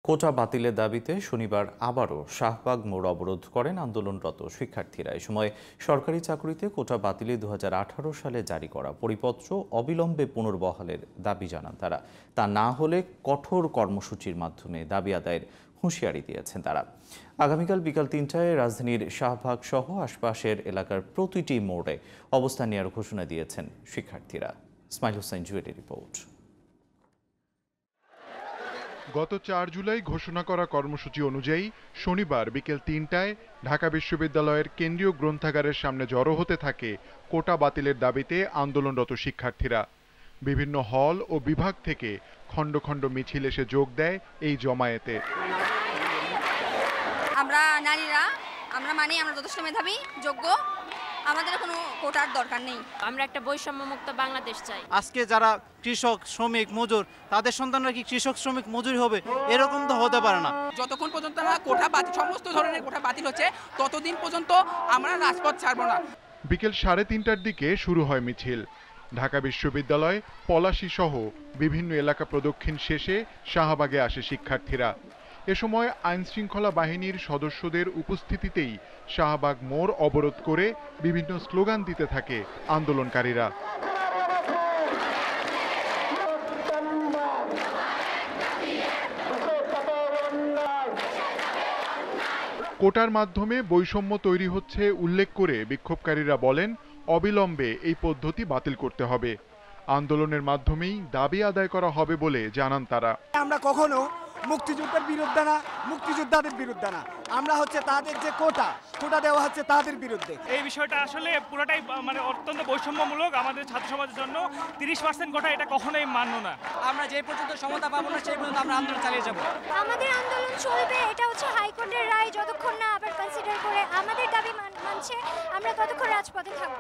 কোটা বাতিলের দাবিতে শনিবার আবারও শাহবাগ মোড় অবরোধ করেন আন্দোলনরত শিক্ষার্থীরা। এ সময় সরকারি চাকরিতে কোটা বাতিলে ২০১৮ সালে জারি করা পরিপত্র অবিলম্বে পুনর্বহালের দাবি জানান তারা। তা না হলে কঠোর কর্মসূচির মাধ্যমে দাবি আদায়ের হুঁশিয়ারি দিয়েছেন তারা। আগামীকাল বিকাল ৩টায় রাজধানীর শাহবাগ সহ আশপাশের এলাকার প্রতিটি মোড়ে অবস্থান নেওয়ার ঘোষণা দিয়েছেন শিক্ষার্থীরা। ইসমাইল হোসেন জুয়েলের রিপোর্ট। গত ৪ জুলাই ঘোষণা করা কর্মসূচি অনুযায়ী শনিবার বিকেল ৩টায় ঢাকা বিশ্ববিদ্যালয়ের কেন্দ্রীয় গ্রন্থাগারের সামনে জড়ো হতে থাকে কোটা বাতিলের দাবিতে আন্দোলনরত শিক্ষার্থীরা। বিভিন্ন হল ও বিভাগ থেকে খণ্ড খণ্ড মিছিল এসে যোগ দেয় এই জমায়েতে। আমরা নারীরা আমরা যথেষ্ট মেধাবী, যোগ্য, আমাদের কোনো কোটার দরকার নেই। আমরা একটা বৈষম্যমুক্ত বাংলাদেশ চাই। আজকে যারা কৃষক, শ্রমিক, মজুর, তাদের সন্তানরা কি কৃষক, শ্রমিক, মজুরি হবে? এরকম তো হতে পারে না। যতক্ষণ পর্যন্ত না কোটা বাতিল, সমস্ত ধরনের কোটা বাতিল হচ্ছে, ততদিন পর্যন্ত আমরা রাজপথ ছাড়বো না। বিকেল 3:30টার দিকে শুরু হয় মিছিল। ঢাকা বিশ্ববিদ্যালয়, পলাশী সহ বিভিন্ন এলাকা প্রদক্ষিণ শেষে শাহবাগে আসে শিক্ষার্থীরা। এ সময় আইনশৃঙ্খলা বাহিনীর সদস্যদের উপস্থিতিতেই শাহবাগ মোড় অবরোধ করে বিভিন্ন স্লোগান দিতে থাকে আন্দোলনকারীরা। কোটার মাধ্যমে বৈষম্য তৈরি হচ্ছে উল্লেখ করে বিক্ষোভকারীরা বলেন, অবিলম্বে এই পদ্ধতি বাতিল করতে হবে। আন্দোলনের মাধ্যমেই দাবি আদায় করা হবে বলে জানান তারা। আমরা কখনো মুক্তিযুদ্ধের বিরুদ্ধে না, মুক্তিযোদ্ধাদের বিরুদ্ধে না, আমরা হচ্ছে তাদের যে কোটা দেওয়া হচ্ছে তাদের বিরুদ্ধে। এই বিষয়টা আসলে পুরোটাই অত্যন্ত বৈষম্যমূলক। আমাদের ছাত্র সমাজের জন্য 30% কোটা এটা কখনোই মান্য না। আমরা যে পর্যন্ত সমতা পাবো না সেই পর্যন্ত আমরা আন্দোলন চালিয়ে যাব। আমাদের আন্দোলন চলবে, এটা হচ্ছে হাইকোর্টের রায় যতক্ষণ না আবার কনসিডার করে আমাদের দাবি মানছে, আমরা ততক্ষণ রাজপথে থাকব।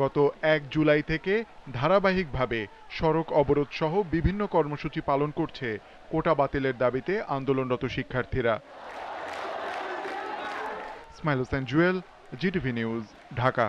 গত 1 জুলাই থেকে ধারাবাহিকভাবে সড়ক অবরোধ সহ বিভিন্ন কর্মসূচি পালন করছে কোটা বাতিলের দাবিতে আন্দোলনরত শিক্ষার্থীরা। Ismail Hossain Jewel, GTV news, Dhaka.